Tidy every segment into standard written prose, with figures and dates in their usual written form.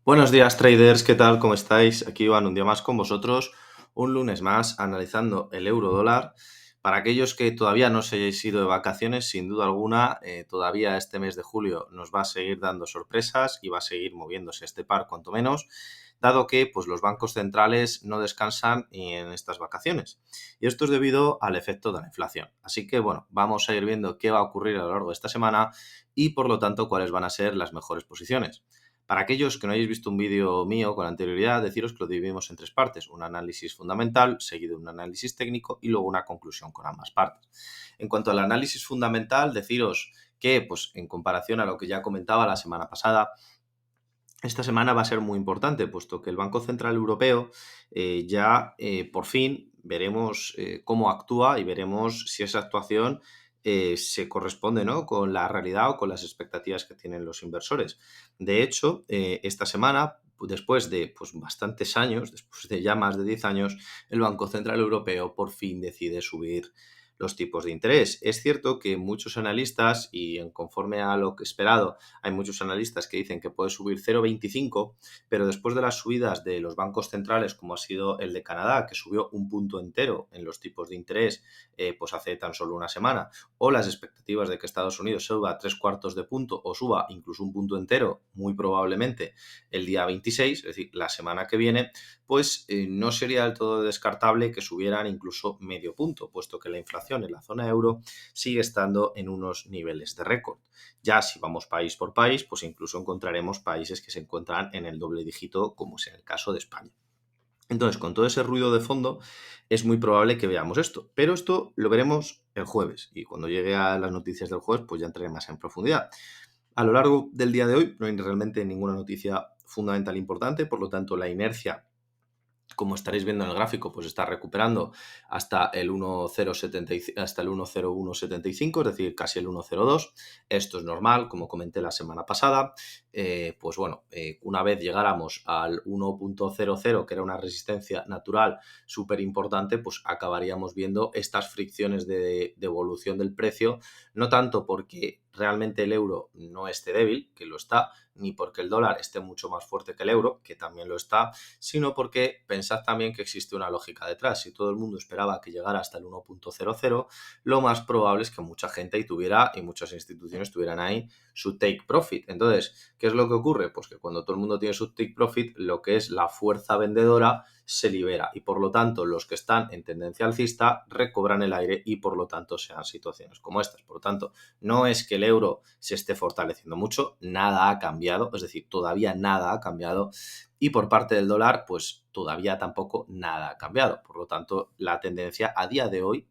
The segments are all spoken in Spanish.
Buenos días, traders, ¿qué tal? ¿Cómo estáis? Aquí van un día más con vosotros, un lunes más analizando el euro dólar. Para aquellos que todavía no se hayáis ido de vacaciones, sin duda alguna, todavía este mes de julio nos va a seguir dando sorpresas y va a seguir moviéndose este par cuanto menos, dado que pues, los bancos centrales no descansan en estas vacaciones. Y esto es debido al efecto de la inflación. Así que, bueno, vamos a ir viendo qué va a ocurrir a lo largo de esta semana y, por lo tanto, cuáles van a ser las mejores posiciones. Para aquellos que no hayáis visto un vídeo mío con anterioridad, deciros que lo dividimos en tres partes: un análisis fundamental, seguido de un análisis técnico y luego una conclusión con ambas partes. En cuanto al análisis fundamental, deciros que, pues, en comparación a lo que ya comentaba la semana pasada, esta semana va a ser muy importante, puesto que el Banco Central Europeo por fin veremos cómo actúa y veremos si esa actuación se corresponde, ¿no?, con la realidad o con las expectativas que tienen los inversores. De hecho, esta semana, después de pues, bastantes años, después de ya más de 10 años, el Banco Central Europeo por fin decide subir los tipos de interés. Es cierto que muchos analistas, y conforme a lo que esperado, hay muchos analistas que dicen que puede subir 0,25, pero después de las subidas de los bancos centrales, como ha sido el de Canadá, que subió un punto entero en los tipos de interés pues hace tan solo una semana, o las expectativas de que Estados Unidos suba 3/4 de punto o suba incluso un punto entero, muy probablemente el día 26, es decir, la semana que viene, pues no sería del todo descartable que subieran incluso medio punto, puesto que la inflación en la zona euro sigue estando en unos niveles de récord. Ya si vamos país por país, pues incluso encontraremos países que se encuentran en el doble dígito, como es en el caso de España. Entonces, con todo ese ruido de fondo, es muy probable que veamos esto. Pero esto lo veremos el jueves. Y cuando llegue a las noticias del jueves, pues ya entraré más en profundidad. A lo largo del día de hoy no hay realmente ninguna noticia fundamental importante, por lo tanto la inercia, como estaréis viendo en el gráfico, pues está recuperando hasta el 1,0175, es decir, casi el 1,02. Esto es normal, como comenté la semana pasada. Pues bueno, una vez llegáramos al 1,00, que era una resistencia natural súper importante, pues acabaríamos viendo estas fricciones de evolución del precio, no tanto porque realmente el euro no esté débil, que lo está, ni porque el dólar esté mucho más fuerte que el euro, que también lo está, sino porque pensad también que existe una lógica detrás. Si todo el mundo esperaba que llegara hasta el 1,00, lo más probable es que mucha gente ahí tuviera y muchas instituciones tuvieran ahí su take profit. Entonces, ¿qué es lo que ocurre? Pues que cuando todo el mundo tiene su take profit, lo que es la fuerza vendedora se libera y por lo tanto los que están en tendencia alcista recobran el aire y por lo tanto se dan situaciones como estas. Por lo tanto, no es que el euro se esté fortaleciendo mucho, nada ha cambiado, es decir, todavía nada ha cambiado, y por parte del dólar, pues todavía tampoco nada ha cambiado. Por lo tanto, la tendencia a día de hoy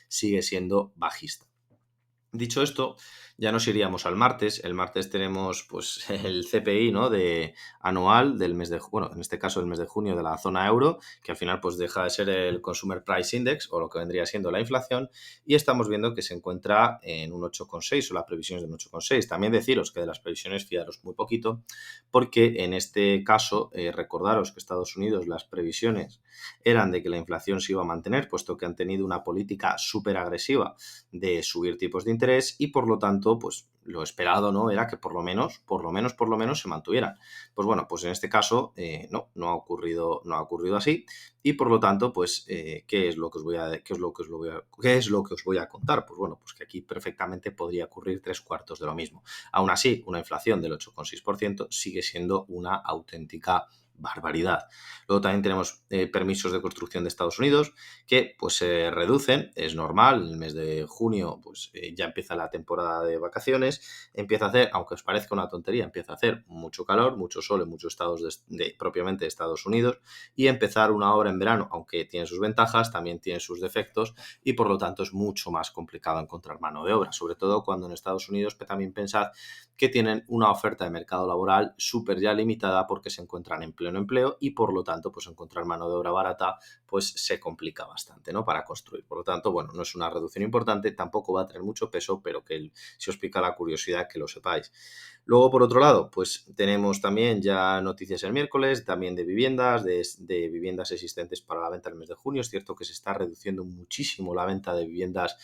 sigue siendo bajista. Dicho esto, ya nos iríamos al martes. El martes tenemos pues el CPI, ¿no?, de anual del mes de, bueno, en este caso el mes de junio de la zona euro, que al final pues deja de ser el Consumer Price Index o lo que vendría siendo la inflación, y estamos viendo que se encuentra en un 8,6, o la previsión es de un 8,6. También deciros que de las previsiones fiaros muy poquito, porque en este caso recordaros que Estados Unidos, las previsiones eran de que la inflación se iba a mantener, puesto que han tenido una política súper agresiva de subir tipos de interés y por lo tanto, pues lo esperado, ¿no?, era que por lo menos se mantuvieran. Pues bueno, pues en este caso no ha ocurrido así y por lo tanto, pues ¿qué es lo que os voy a contar? Pues bueno, pues que aquí perfectamente podría ocurrir 3/4 de lo mismo. Aún así, una inflación del 8,6% sigue siendo una auténtica barbaridad. Luego también tenemos permisos de construcción de Estados Unidos que pues se reducen, es normal. En el mes de junio pues ya empieza la temporada de vacaciones, empieza a hacer, aunque os parezca una tontería, empieza a hacer mucho calor, mucho sol en muchos estados propiamente de Estados Unidos, y empezar una obra en verano, aunque tiene sus ventajas, también tiene sus defectos y por lo tanto es mucho más complicado encontrar mano de obra, sobre todo cuando en Estados Unidos también pensad que tienen una oferta de mercado laboral súper ya limitada porque se encuentran en pleno empleo y por lo tanto pues encontrar mano de obra barata pues se complica bastante, ¿no?, para construir. Por lo tanto, bueno, no es una reducción importante, tampoco va a tener mucho peso, pero que si os pica la curiosidad que lo sepáis. Luego, por otro lado, pues tenemos también ya noticias el miércoles, también de viviendas, de viviendas existentes para la venta el mes de junio. Es cierto que se está reduciendo muchísimo la venta de viviendas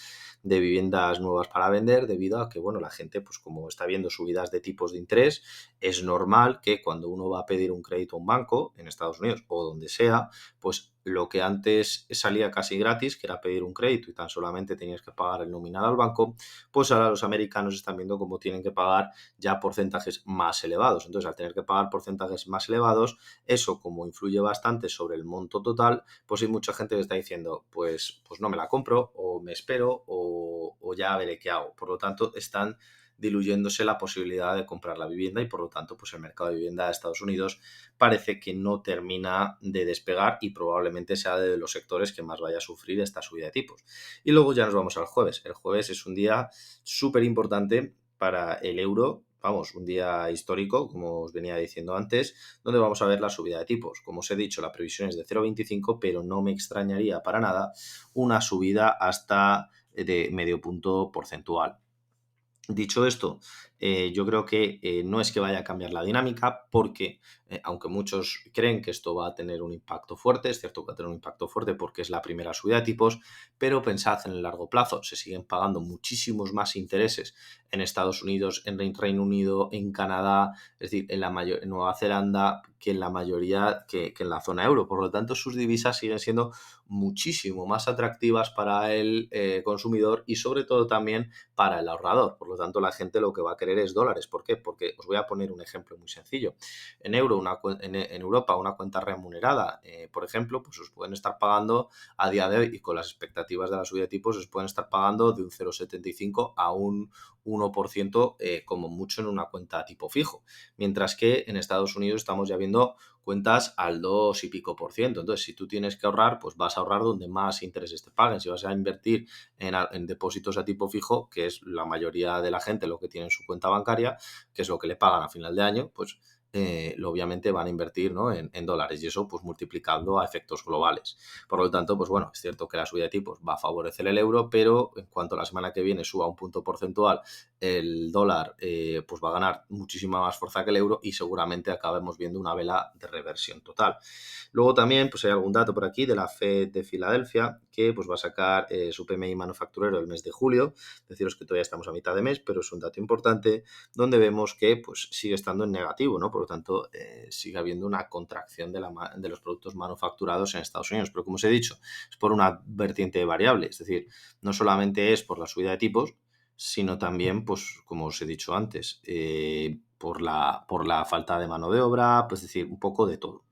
nuevas para vender, debido a que, bueno, la gente, pues como está viendo subidas de tipos de interés, es normal que cuando uno va a pedir un crédito a un banco, en Estados Unidos o donde sea, pues lo que antes salía casi gratis, que era pedir un crédito y tan solamente tenías que pagar el nominal al banco, pues ahora los americanos están viendo cómo tienen que pagar ya porcentajes más elevados. Entonces, al tener que pagar porcentajes más elevados, eso como influye bastante sobre el monto total, pues hay mucha gente que está diciendo, pues no me la compro, o me espero, o ya veré qué hago. Por lo tanto, están diluyéndose la posibilidad de comprar la vivienda y por lo tanto pues el mercado de vivienda de Estados Unidos parece que no termina de despegar y probablemente sea de los sectores que más vaya a sufrir esta subida de tipos. Y luego ya nos vamos al jueves. El jueves es un día súper importante para el euro. Vamos, un día histórico, como os venía diciendo antes, donde vamos a ver la subida de tipos. Como os he dicho, la previsión es de 0,25, pero no me extrañaría para nada una subida hasta de medio punto porcentual. Dicho esto, yo creo que no es que vaya a cambiar la dinámica porque, aunque muchos creen que esto va a tener un impacto fuerte, es cierto que va a tener un impacto fuerte porque es la primera subida de tipos, pero pensad en el largo plazo, se siguen pagando muchísimos más intereses en Estados Unidos, en Reino Unido, en Canadá, es decir, en Nueva Zelanda, que en la mayoría, que en la zona euro. Por lo tanto, sus divisas siguen siendo muchísimo más atractivas para el consumidor y sobre todo también para el ahorrador. Por lo tanto, la gente lo que va a querer es dólares. ¿Por qué? Porque os voy a poner un ejemplo muy sencillo. En Europa, una cuenta remunerada, por ejemplo, pues os pueden estar pagando a día de hoy y con las expectativas de la subida de tipos, os pueden estar pagando de un 0,75 a un 1% como mucho en una cuenta tipo fijo. Mientras que en Estados Unidos estamos ya viendo cuentas al 2 y pico por ciento. Entonces, si tú tienes que ahorrar, pues vas a ahorrar donde más intereses te paguen. Si vas a invertir en depósitos a tipo fijo, que es la mayoría de la gente lo que tiene en su cuenta bancaria, que es lo que le pagan a final de año, pues obviamente van a invertir, ¿no?, en dólares y eso pues multiplicando a efectos globales. Por lo tanto, pues bueno, es cierto que la subida de tipos va a favorecer el euro, pero en cuanto a la semana que viene suba un punto porcentual, el dólar pues va a ganar muchísima más fuerza que el euro y seguramente acabemos viendo una vela de reversión total. Luego también pues hay algún dato por aquí de la Fed de Filadelfia que pues va a sacar su PMI manufacturero el mes de julio. Deciros que todavía estamos a mitad de mes, pero es un dato importante donde vemos que pues sigue estando en negativo, ¿no? Por lo tanto, sigue habiendo una contracción de los productos manufacturados en Estados Unidos. Pero como os he dicho, es por una vertiente variable, es decir, no solamente es por la subida de tipos, sino también, pues, como os he dicho antes, por la falta de mano de obra, pues es decir, un poco de todo.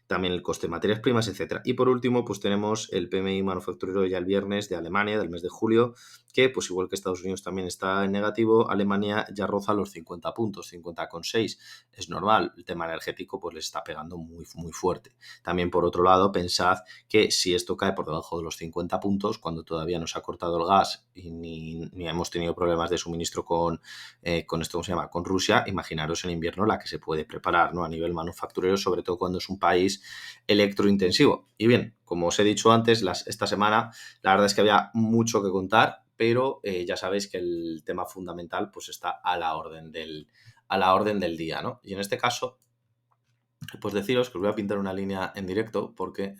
También el coste de materias primas, etcétera. Y por último, pues tenemos el PMI manufacturero ya el viernes de Alemania, del mes de julio, que pues igual que Estados Unidos también está en negativo, Alemania ya roza los 50 puntos, 50,6. Es normal, el tema energético pues les está pegando muy, muy fuerte. También por otro lado, pensad que si esto cae por debajo de los 50 puntos, cuando todavía no se ha cortado el gas y ni hemos tenido problemas de suministro con esto, ¿cómo se llama?, con Rusia, imaginaros en invierno la que se puede preparar, ¿no?, a nivel manufacturero, sobre todo cuando es un país electrointensivo. Y bien, como os he dicho antes, esta semana la verdad es que había mucho que contar, pero ya sabéis que el tema fundamental pues está a la orden del día, ¿no? Y en este caso, pues deciros que os voy a pintar una línea en directo porque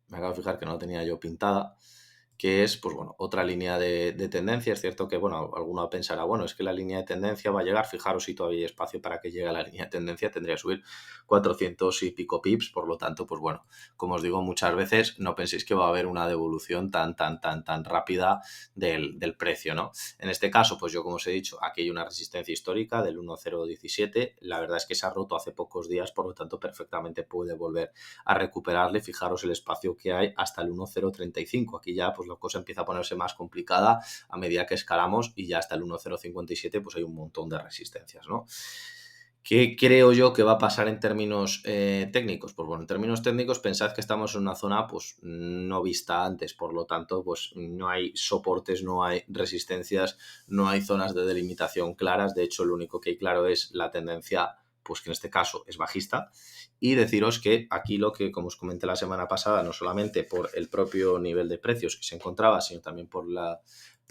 me acabo de fijar que no la tenía yo pintada, que es, pues bueno, otra línea de tendencia. Es cierto que, bueno, alguno pensará, bueno, es que la línea de tendencia va a llegar, fijaros si todavía hay espacio para que llegue a la línea de tendencia, tendría que subir 400 y pico pips, por lo tanto, pues bueno, como os digo muchas veces, no penséis que va a haber una devolución tan rápida del precio, ¿no? En este caso, pues yo como os he dicho, aquí hay una resistencia histórica del 1,017, la verdad es que se ha roto hace pocos días, por lo tanto, perfectamente puede volver a recuperarle. Fijaros el espacio que hay hasta el 1,035. Aquí ya pues la cosa empieza a ponerse más complicada a medida que escalamos y ya hasta el 1,057 pues hay un montón de resistencias, ¿no? ¿Qué creo yo que va a pasar en términos técnicos? Pues bueno, en términos técnicos pensad que estamos en una zona pues no vista antes, por lo tanto pues no hay soportes, no hay resistencias, no hay zonas de delimitación claras. De hecho, lo único que hay claro es la tendencia, pues que en este caso es bajista. Y deciros que aquí lo que, como os comenté la semana pasada, no solamente por el propio nivel de precios que se encontraba, sino también por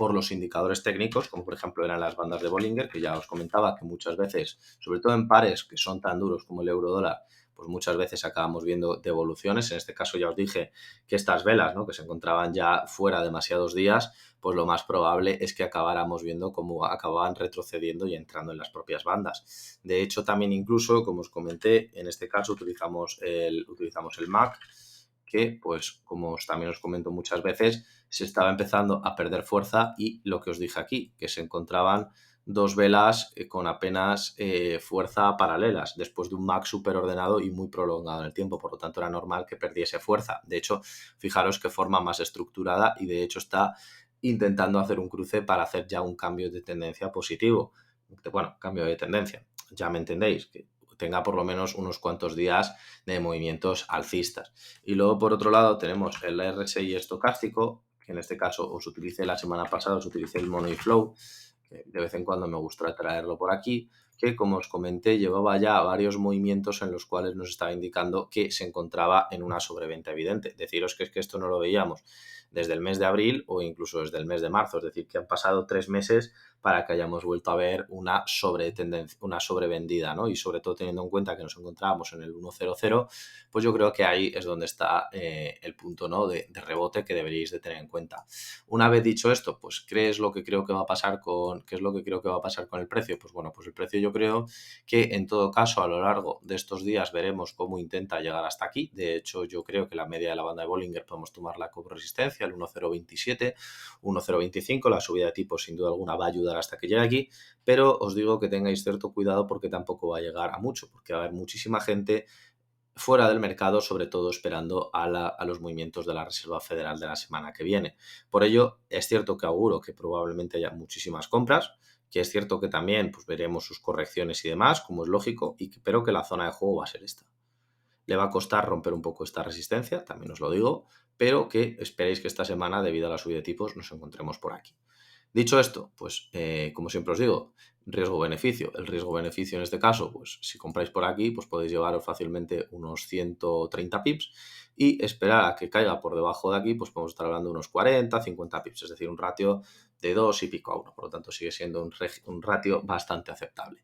por los indicadores técnicos, como por ejemplo eran las bandas de Bollinger, que ya os comentaba que muchas veces, sobre todo en pares que son tan duros como el euro-dólar, pues muchas veces acabamos viendo devoluciones. En este caso ya os dije que estas velas, ¿no?, que se encontraban ya fuera demasiados días, pues lo más probable es que acabáramos viendo cómo acababan retrocediendo y entrando en las propias bandas. De hecho, también incluso, como os comenté, en este caso utilizamos el MAC, que, pues, como también os comento muchas veces, se estaba empezando a perder fuerza y lo que os dije aquí, que se encontraban dos velas con apenas fuerza paralelas, después de un MAC súper ordenado y muy prolongado en el tiempo, por lo tanto era normal que perdiese fuerza. De hecho, fijaros qué forma más estructurada y de hecho está intentando hacer un cruce para hacer ya un cambio de tendencia positivo. Bueno, cambio de tendencia, ya me entendéis, que tenga por lo menos unos cuantos días de movimientos alcistas. Y luego, por otro lado, tenemos el RSI estocástico, que en este caso os utilicé la semana pasada, os utilicé el Mono y Flow, que de vez en cuando me gusta traerlo por aquí, que como os comenté llevaba ya varios movimientos en los cuales nos estaba indicando que se encontraba en una sobreventa evidente. Deciros que es que esto no lo veíamos desde el mes de abril o incluso desde el mes de marzo, es decir, que han pasado 3 meses para que hayamos vuelto a ver una sobrevendida, ¿no? Y sobre todo teniendo en cuenta que nos encontrábamos en el 1.00, pues yo creo que ahí es donde está el punto, ¿no?, de rebote que deberíais de tener en cuenta. Una vez dicho esto, pues ¿qué es lo que creo que va a pasar con el precio? Pues bueno, pues el precio yo creo que en todo caso a lo largo de estos días veremos cómo intenta llegar hasta aquí. De hecho, yo creo que la media de la banda de Bollinger podemos tomarla como resistencia, el 1.027, 1.025, la subida de tipos sin duda alguna va a ayudar hasta que llegue aquí, pero os digo que tengáis cierto cuidado porque tampoco va a llegar a mucho, porque va a haber muchísima gente fuera del mercado, sobre todo esperando a los movimientos de la Reserva Federal de la semana que viene. Por ello, es cierto que auguro que probablemente haya muchísimas compras, que es cierto que también pues, veremos sus correcciones y demás, como es lógico, pero que la zona de juego va a ser esta. Le va a costar romper un poco esta resistencia, también os lo digo, pero que esperéis que esta semana, debido a la subida de tipos, nos encontremos por aquí. Dicho esto, pues como siempre os digo, riesgo-beneficio. El riesgo-beneficio en este caso, pues si compráis por aquí, pues podéis llevaros fácilmente unos 130 pips y esperar a que caiga por debajo de aquí, pues podemos estar hablando de unos 40, 50 pips, es decir, un ratio de 2 y pico a 1. Por lo tanto, sigue siendo un ratio bastante aceptable.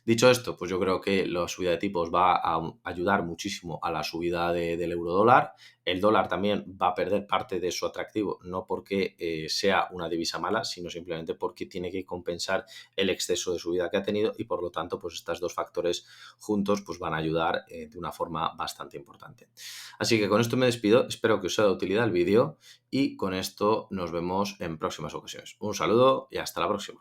Dicho esto, pues yo creo que la subida de tipos va a ayudar muchísimo a la subida del euro-dólar. El dólar también va a perder parte de su atractivo, no porque sea una divisa mala, sino simplemente porque tiene que compensar el exceso de subida que ha tenido y por lo tanto, pues estos dos factores juntos pues van a ayudar de una forma bastante importante. Así que con esto me despido, espero que os sea de utilidad el vídeo y con esto nos vemos en próximas ocasiones. Un saludo y hasta la próxima.